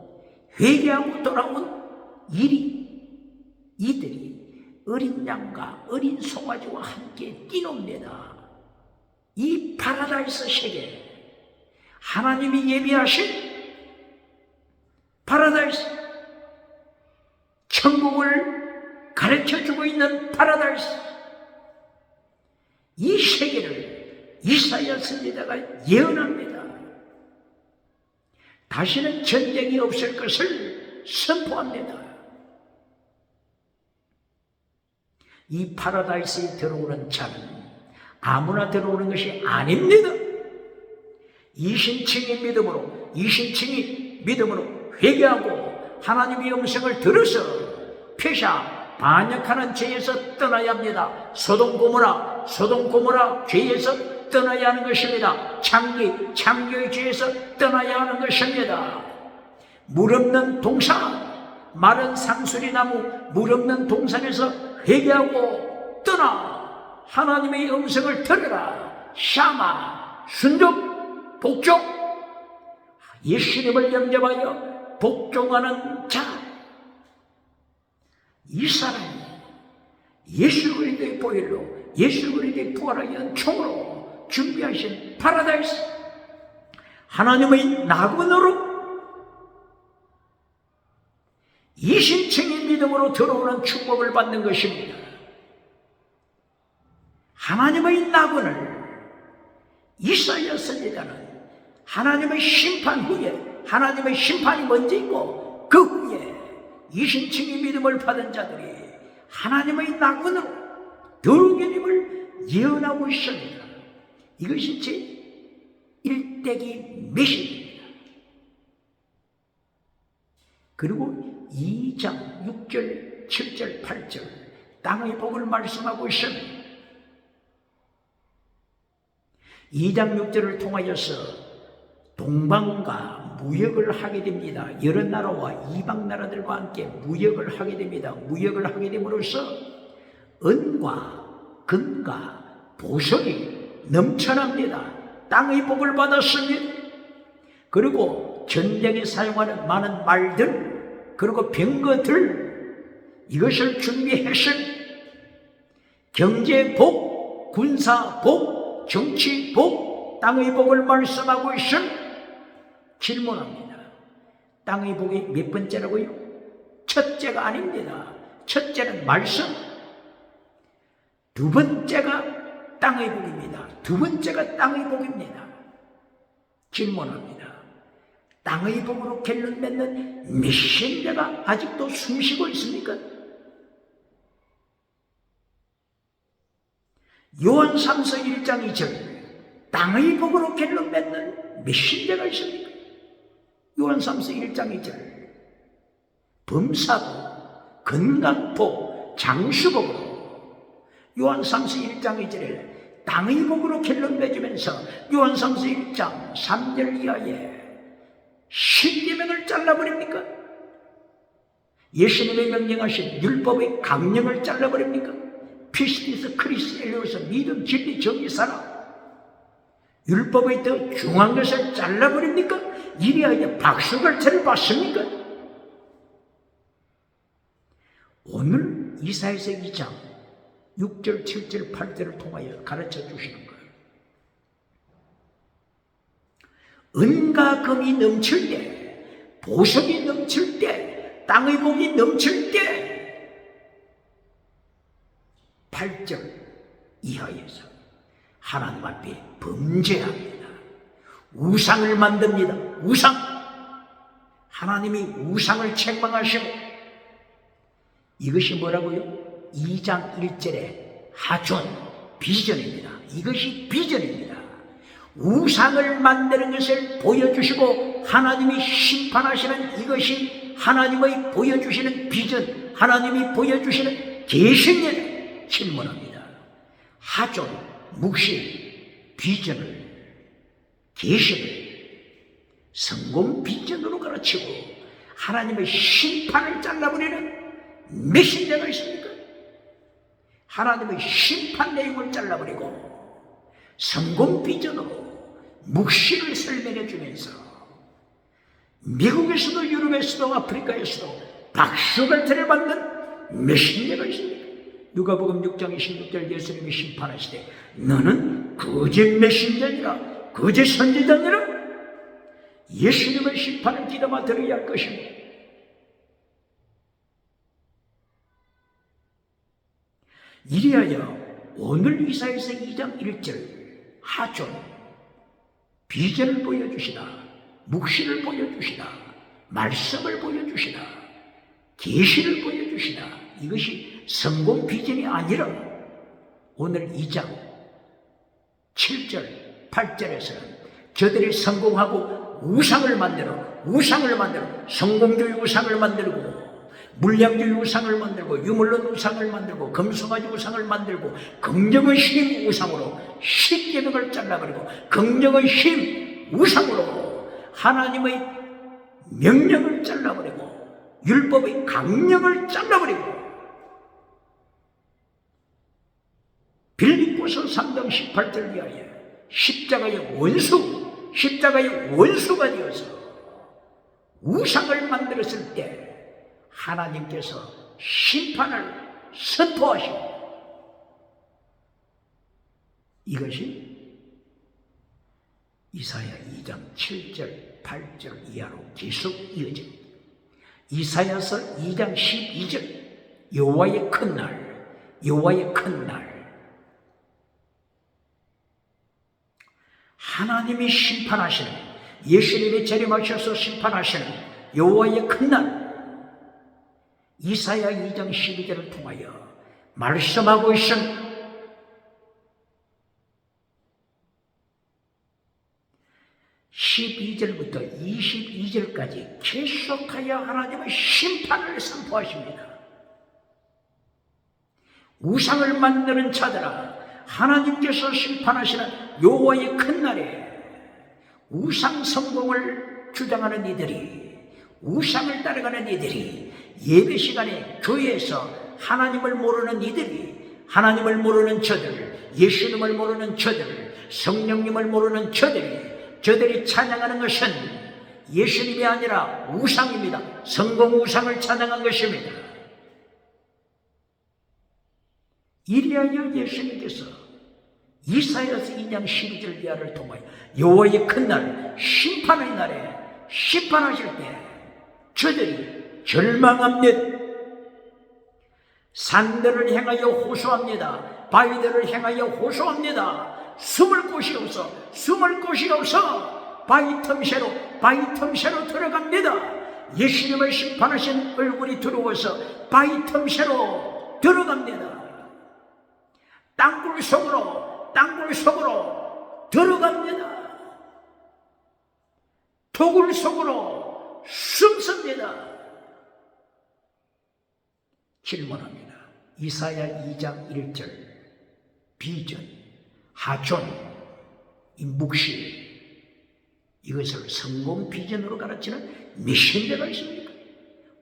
회개하고 돌아온 이들이 어린 양과 어린 송아지와 함께 뛰놉니다. 이 파라다이스 세계, 하나님이 예비하신 파라다이스, 천국을 가르쳐주고 있는 파라다이스, 이 세계를 이사야 선지자가 예언합니다. 다시는 전쟁이 없을 것을 선포합니다. 이 파라다이스에 들어오는 자는 아무나 들어오는 것이 아닙니다. 이신층이 믿음으로 회개하고 하나님의 음성을 들어서 표샤 반역하는 죄에서 떠나야 합니다. 소돔 고모라 죄에서 떠나야 하는 것입니다. 창교의 죄에서 떠나야 하는 것입니다. 물 없는 동산, 마른 상수리 나무, 물 없는 동산에서 회개하고 떠나 하나님의 음성을 들으라. 샤마, 순종, 복종, 예수님을 영접하여 복종하는 자, 이 사람이 예수 그리스도의 보혈로, 예수 그리스도의 부활의 연총으로 준비하신 파라다이스, 하나님의 낙원으로 이신층의 믿음으로 들어오는 축복을 받는 것입니다. 하나님의 낙원을 이사야 선지자는 하나님의 심판 후에, 하나님의 심판이 먼저 있고 그 후에 이신층의 믿음을 받은 자들이 하나님의 낙원으로 들어오림을 예언하고 있습니다. 이것이 제 1대기 메시지입니다. 그리고 2장 6절 7절 8절 땅의 복을 말씀하고 있습니다. 2장 6절을 통하여서 동방과 무역을 하게 됩니다. 여러 나라와 이방 나라들과 함께 무역을 하게 됩니다. 무역을 하게 됨으로써 은과 금과 보석이 넘쳐납니다. 땅의 복을 받았습니다. 그리고 전쟁에 사용하는 많은 말들, 그리고 병거들, 이것을 준비해서 경제복, 군사복, 정치복, 땅의 복을 말씀하고 있음. 질문합니다. 땅의 복이 몇 번째라고요? 첫째가 아닙니다. 첫째는 말씀, 두 번째가 땅의 복입니다. 두 번째가 땅의 복입니다. 질문합니다. 땅의 복으로 결론 맺는 메신저가 아직도 숨쉬고 있습니까? 요한 3서 1장 2절, 땅의 복으로 결론 맺는 메신저가 있습니까? 요한 3서 1장 2절, 범사복, 건강복, 장수복으로 요한 3서 1장 2절에 땅의 복으로 결론 맺으면서 요한 3서 1장 3절 이하에 십계명을 잘라버립니까? 예수님의 명령하신 율법의 강령을 잘라버립니까? 피스티스, 크리스, 엘리오스, 믿음, 진리, 정의, 사랑, 율법의 더 중요한 것을 잘라버립니까? 이리하여 박수갈채를 받습니까? 오늘 이사야서 2장 6절, 7절, 8절을 통하여 가르쳐 주시는 거예요. 은과 금이 넘칠 때, 보석이 넘칠 때, 땅의 복이 넘칠 때 8절 이하에서 하나님 앞에 범죄합니다. 우상을 만듭니다. 우상. 하나님이 우상을 책망하시고, 이것이 뭐라고요? 2장 1절에 하존, 비전입니다. 이것이 비전입니다. 우상을 만드는 것을 보여주시고 하나님이 심판하시는 이것이 하나님의 보여주시는 비전, 하나님이 보여주시는 계시입니다. 질문합니다. 하존, 묵시, 비전을, 계시를 성공 비전으로 가르치고 하나님의 심판을 잘라버리는 메신저가 있습니까? 하나님의 심판 내용을 잘라버리고 성공 비전으로 묵시를 설명해 주면서 미국에서도 유럽에서도 아프리카에서도 박수갈채를 받는 메신저가 있습니다. 누가복음 6장 26절 예수님이 심판하시되 너는 거짓 메신저니라, 거짓 선지자니라. 예수님의 심판을 귀담아 들어야 할 것입니다. 이리하여 오늘 이사야서 2장 1절 하존, 비전을 보여주시다, 묵시를 보여주시다, 말씀을 보여주시다, 계시를 보여주시다. 이것이 성공 비전이 아니라 오늘 2장 7절 8절에서는 저들이 성공하고 우상을 만들어 성공주의 우상을 만들고 물량주의 우상을 만들고 유물론 우상을 만들고 금송아지 우상을 만들고 긍정의 힘 우상으로 십계명을 잘라버리고 긍정의 힘 우상으로 하나님의 명령을 잘라버리고 율법의 강령을 잘라버리고 빌립보서 3장 18절 이하에 십자가의 원수가 되어서 우상을 만들었을 때 하나님께서 심판을 선포하십니다. 이것이 이사야 2장 7절 8절 이하로 계속 이어집니다. 이사야서 2장 12절 여호와의 큰 날 하나님이 심판하시는, 예수님이 재림하셔서 심판하시는 여호와의 큰 날, 이사야 2장 12절을 통하여 말씀하고 있은 12절부터 22절까지 계속하여 하나님의 심판을 선포하십니다. 우상을 만드는 자들아, 하나님께서 심판하시는 여호와의 큰 날에 우상 성공을 주장하는 이들이, 우상을 따라가는 이들이, 예배 시간에 교회에서 하나님을 모르는 이들이, 하나님을 모르는 저들, 예수님을 모르는 저들, 성령님을 모르는 저들이 찬양하는 것은 예수님이 아니라 우상입니다. 성공 우상을 찬양한 것입니다. 이리하여 예수님께서 이사야서 2장 12절 이하를 통하여 여호와의 큰 날, 심판의 날에 심판하실 때 저들이 절망합니다. 산들을 향하여 호소합니다. 바위들을 향하여 호소합니다. 숨을 곳이 없어 바위 틈새로 들어갑니다. 예수님을 심판하신 얼굴이 들어와서 바위 틈새로 들어갑니다. 땅굴 속으로 들어갑니다. 토굴 속으로 숨습니다. 질문합니다. 이사야 2장 1절 비전, 하존, 묵시, 이것을 성공 비전으로 가르치는 메신저가 있습니까?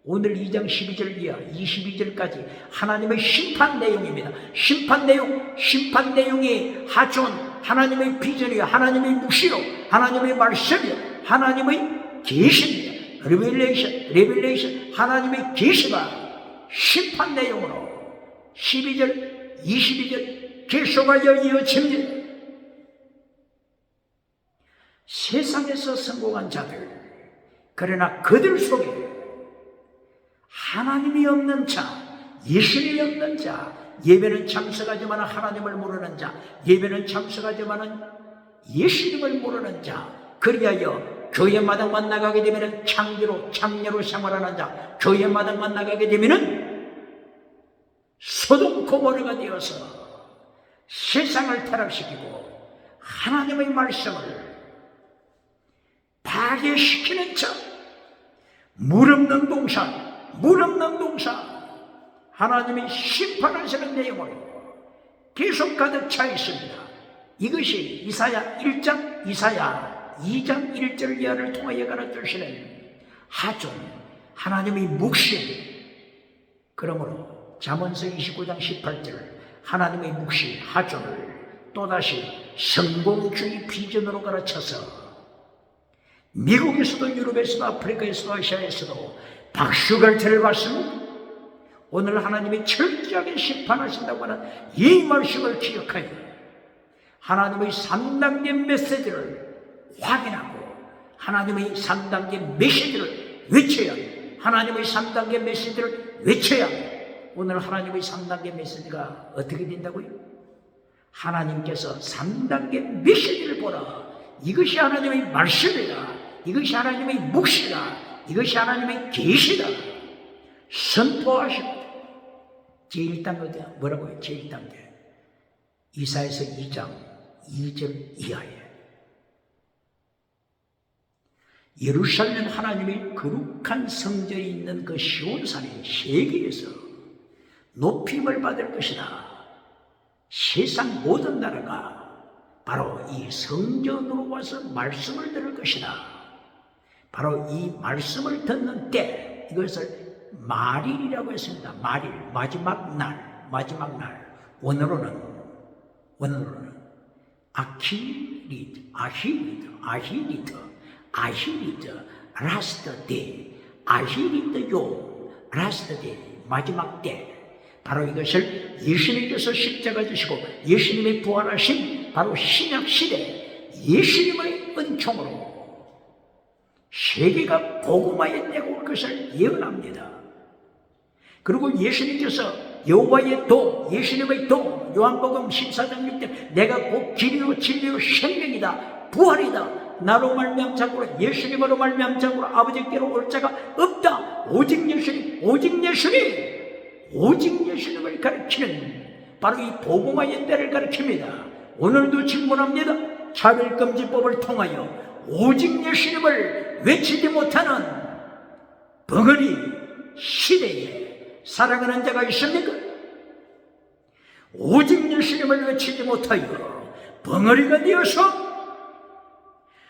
오늘 2장 12절 이하 22절까지 하나님의 심판 내용입니다. 심판 내용이 하존, 하나님의 비전이요, 하나님의 묵시요, 하나님의 말씀이요, 하나님의 계시입니다. 레벨레이션, 하나님의 계시가 심판 내용으로 12절, 22절 계속하여 이어집니다. 세상에서 성공한 자들, 그러나 그들 속에 하나님이 없는 자, 예수님이 없는 자, 예배는 참석하지만 하나님을 모르는 자, 예배는 참석하지만 예수님을 모르는 자, 그리하여 교회 마당만 나가게 되면 창녀로 생활하는 자, 교회 마당만 나가게 되면 소돔 고모라가 되어서 세상을 타락시키고 하나님의 말씀을 파괴시키는 자, 물 없는 동산, 하나님이 심판하시는 내용으로 계속 가득 차 있습니다. 이것이 이사야 2장 1절 이하를 통하여 가르쳐주시는 하존, 하나님의 묵신. 그러므로 잠언서 29장 18절 하나님의 묵신 하존을 또다시 성공주의 비전으로 가르쳐서 미국에서도 유럽에서도 아프리카에서도 아시아에서도 박수갈채를 받습니다. 오늘 하나님이 철저하게 심판하신다고 하는 이 말씀을 기억하여 하나님의 3단계 메시지를 확인하고 하나님의 3단계 메시지를 외쳐야 합니다. 하나님의 3단계 메시지를 외쳐야 합니다. 오늘 하나님의 3단계 메시지가 어떻게 된다고요? 하나님께서 3단계 메시지를 보라. 이것이 하나님의 말씀이다. 이것이 하나님의 묵시다. 이것이 하나님의 계시다. 선포하십니다. 제1단계 뭐라고요? 제1단계 이사야서 2장 2절 이하에 예루살렘 하나님의 거룩한 성전이 있는 그 시온산의 세계에서 높임을 받을 것이다. 세상 모든 나라가 바로 이 성전으로 와서 말씀을 들을 것이다. 바로 이 말씀을 듣는 때, 이것을 말일이라고 했습니다. 말일, 마지막 날. 원어로는 아히리드, 라스트 데이, 아히리드 요, 라스트 데이, 마지막 때. 바로 이것을 예수님께서 십자가 지시고 예수님의 부활하신 바로 신약시대 예수님의 은총으로 세계가 복음화에 내고 올 것을 예언합니다. 그리고 예수님께서 여호와의 도, 예수님의 도, 요한복음 14장 6절 내가 곧 길이요 진리요 생명이다, 부활이다. 나로 말미암 자고로 예수님으로 말미암 자고로 아버지께로 올 자가 없다. 오직 예수님을 가르치는 바로 이 복음화의 때를 가르칩니다. 오늘도 질문합니다. 차별금지법을 통하여 오직 예수님을 외치지 못하는 벙어리 시대에 살아가는 자가 있습니까? 오직 예수님을 외치지 못하여 벙어리가 되어서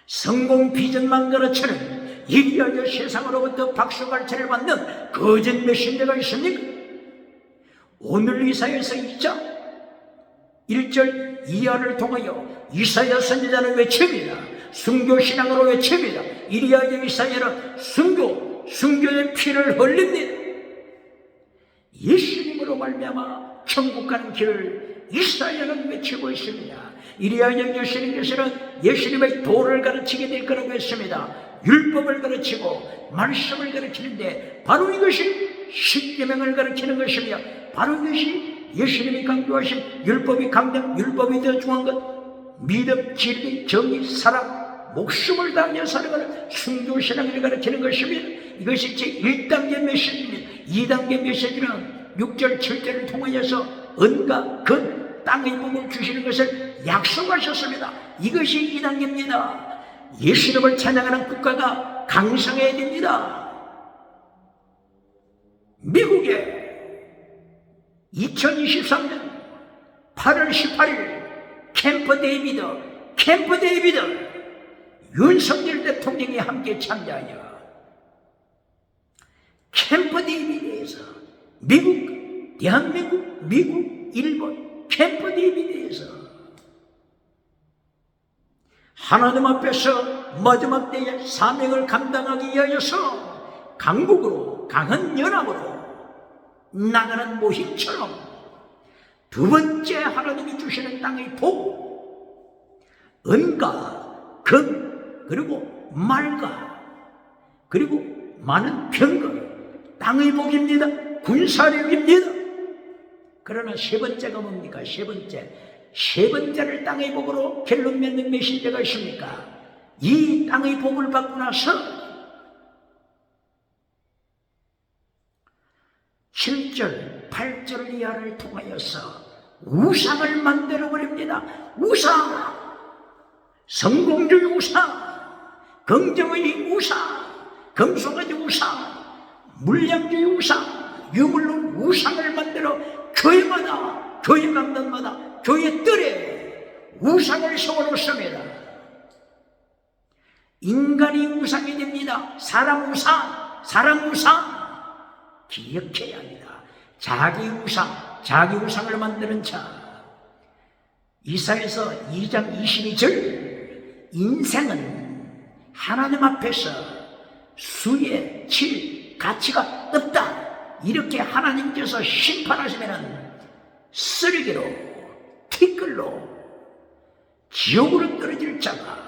성공 비전만 가르치는 이리하여 세상으로부터 박수갈채를 받는 거짓 메신저가 있습니까? 오늘 이사야서 2장 1절 이하를 통하여 이사야 선지자는 외칩니다. 순교신앙으로 외칩니다. 이리하여 이사야는 순교의 피를 흘립니다. 예수님으로 말미암아 천국 가는 길을 이사야는 외치고 있습니다. 이리하여 예수님께서는 예수님의 도를 가르치게 될 거라고 했습니다. 율법을 가르치고 말씀을 가르치는데 바로 이것이 십계명을 가르치는 것이며 바로 이것이 예수님이 강조하신 율법이 더 중요한 것, 믿음, 진리, 정의, 사랑, 목숨을 다하여 살아가는 순교신앙을 가르치는 것입니다. 이것이 제1단계 메시지입니다. 2단계 메시지는 6절, 7절을 통하여서 은과 근, 땅의 복을 주시는 것을 약속하셨습니다. 이것이 2단계입니다. 예수님을 찬양하는 국가가 강성해야 됩니다. 미국에 2023년 8월 18일 캠프 데이비드 윤석열 대통령이 함께 참여하여 캠프 데이비드에서 대한민국, 미국, 일본 캠프 데이비드에서 하나님 앞에서 마지막 때의 사명을 감당하기 위하여서 강국으로 강한 연합으로 나가는 모임처럼 두 번째 하나님이 주시는 땅의 복, 은과 금, 그리고 말과 그리고 많은 병거, 땅의 복입니다. 군사력입니다. 그러나 세 번째가 뭡니까? 세 번째를 땅의 복으로 결론 맺는 메신저가 있습니까? 이 땅의 복을 받고 나서 7절, 8절 이하를 통하여서 우상을 만들어버립니다. 우상! 성공주의 우상, 긍정의 우상, 금속의 우상, 물량주의 우상, 유물론 우상을 만들어 교회마다, 교회 강단마다, 교회 뜰에 우상을 세워놓습니다. 인간이 우상이 됩니다. 사람 우상, 사람 우상. 기억해야 합니다. 자기 우상, 자기 우상을 만드는 자. 이사야서 2장 22절, 인생은 하나님 앞에서 수에 칠 가치가 없다. 이렇게 하나님께서 심판하시면 쓰레기로, 티끌로, 지옥으로 떨어질 자가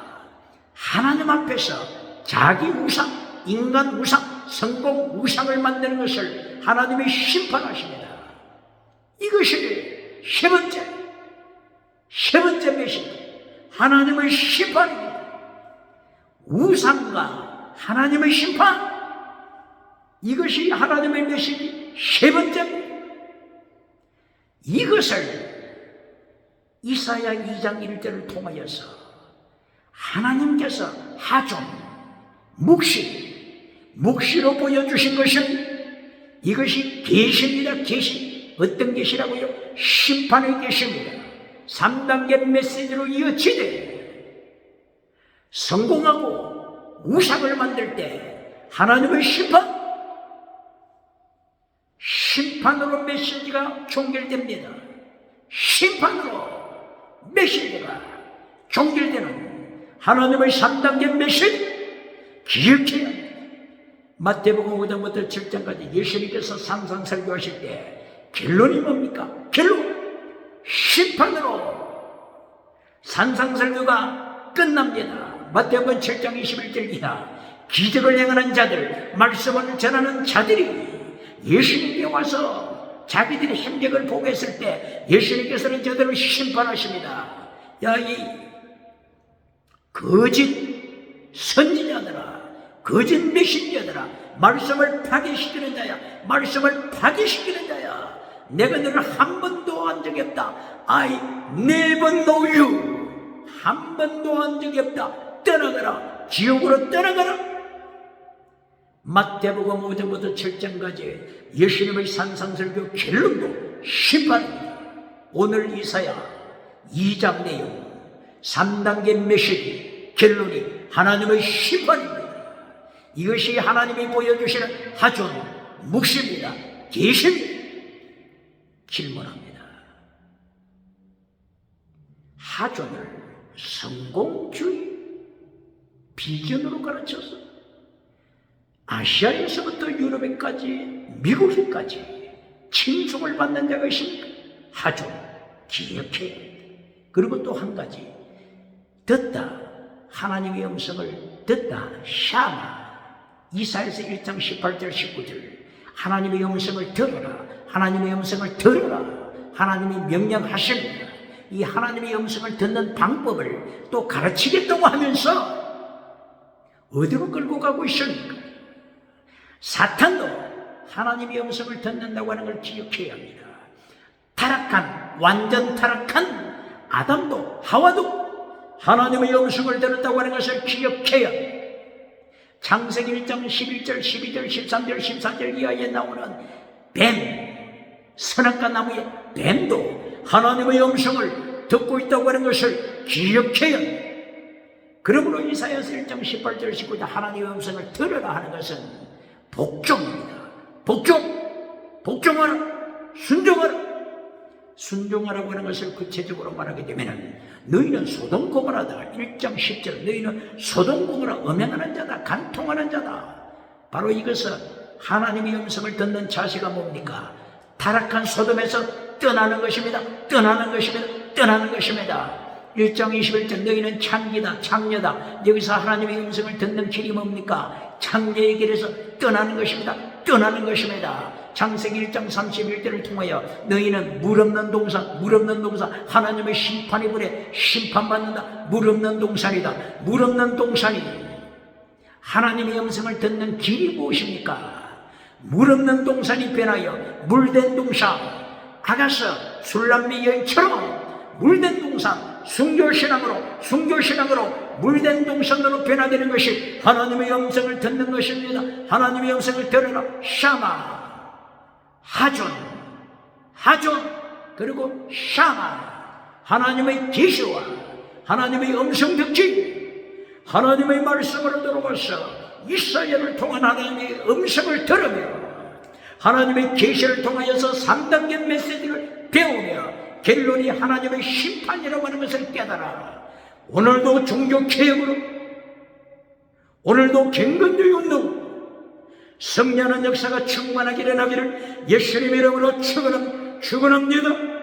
하나님 앞에서 자기 우상, 인간 우상, 성공 우상을 만드는 것을 하나님이 심판하십니다. 이것이 세 번째 메시지, 하나님의 심판입니다. 우상과 하나님의 심판, 이것이 하나님의 메시지 세 번째입니다. 이것을 이사야 2장 1절을 통하여서 하나님께서 하존, 묵시로 보여주신 것은 이것이 계시입니다. 계시. 어떤 계시라고요? 심판의 계시입니다. 3단계 메시지로 이어지되 성공하고 우상을 만들 때 하나님의 심판으로 메시지가 종결됩니다. 심판으로 메시지가 종결되는 하나님의 3단계 메시지 기억해야 합니다. 마태복음 5장부터 7장까지 예수님께서 상상 설교하실 때 결론이 뭡니까? 결론! 심판으로 상상 설교가 끝납니다. 마태복음 7장 21절 이하 기적을 행하는 자들, 말씀을 전하는 자들이 예수님께 와서 자기들의 행적을 보고 했을 때 예수님께서는 저들을 심판하십니다. 야, 이 거짓 선지자들아, 거짓 메신저들아, 말씀을 파괴시키는 자야, 말씀을 파괴시키는 자야, 내가 너를 한 번도 한 적이 없다. I never know you. 한 번도 한 적이 없다. 떠나가라. 지옥으로 떠나가라. 마태복음 5장부터 7장까지 예수님의 산상설교 결론도 심판입니다. 오늘 이사야 2장 내용 3단계 메시지 결론이 하나님의 심판입니다. 이것이 하나님이 보여주시는 하존, 묵시입니다. 계시입니다. 질문합니다. 하존을 성공주의 비전으로 가르쳐서 아시아에서부터 유럽에까지, 미국에까지 칭송을 받는 자가 있습니까? 하존, 기억해야 합니다. 그리고 또 한 가지, 듣다, 하나님의 음성을 듣다, 샤마, 이사야서 1장 18절 19절, 하나님의 음성을 들어라, 하나님의 음성을 들어라, 하나님이 명령하십니다. 이 하나님의 음성을 듣는 방법을 또 가르치겠다고 하면서 어디로 끌고 가고 있습니까? 사탄도 하나님의 음성을 듣는다고 하는 걸 기억해야 합니다. 완전 타락한 아담도 하와도 하나님의 음성을 들었다고 하는 것을 기억해야 합니다. 창세기 1장 11절, 12절, 13절, 14절 이하에 나오는 뱀, 선악과 나무의 뱀도 하나님의 음성을 듣고 있다고 하는 것을 기억해야 합니다. 그러므로 이사야서 1장 18절, 19절 하나님의 음성을 들으라 하는 것은 복종입니다. 복종하라, 순종하라고 하는 것을 구체적으로 말하게 되면 너희는 소돔 고모라다. 1장 10절 너희는 소돔 고모라 음행하는 자다, 간통하는 자다. 바로 이것은 하나님의 음성을 듣는 자세가 뭡니까? 타락한 소돔에서 떠나는 것입니다. 1장 21절 너희는 창기다, 창녀다. 여기서 하나님의 음성을 듣는 길이 뭡니까? 창녀의 길에서 떠나는 것입니다. 창세기 1장 31절을 통하여 너희는 물 없는 동산, 물 없는 동산, 하나님의 심판의 불에 심판받는다. 물 없는 동산이다. 물 없는 동산이 하나님의 음성을 듣는 길이 무엇입니까? 물 없는 동산이 변하여 물된 동산, 아가서 술람미 여인처럼 물된 동산, 순교신앙으로 물된 동산으로 변화되는 것이 하나님의 음성을 듣는 것입니다. 하나님의 음성을 들으라. 샤마, 하존, 그리고 샤마, 하나님의 계시와 하나님의 음성 듣기, 하나님의 말씀으로 들어가서 이사야를 통한 하나님의 음성을 들으며 하나님의 계시를 통하여서 3단계 메시지를 배우며 결론이 하나님의 심판이라고 하는 것을 깨달아 오늘도 종교개혁으로, 오늘도 경건주의 운동, 승리하는 역사가 충만하게 일어나기를 예수님의 이름으로 축원합니다.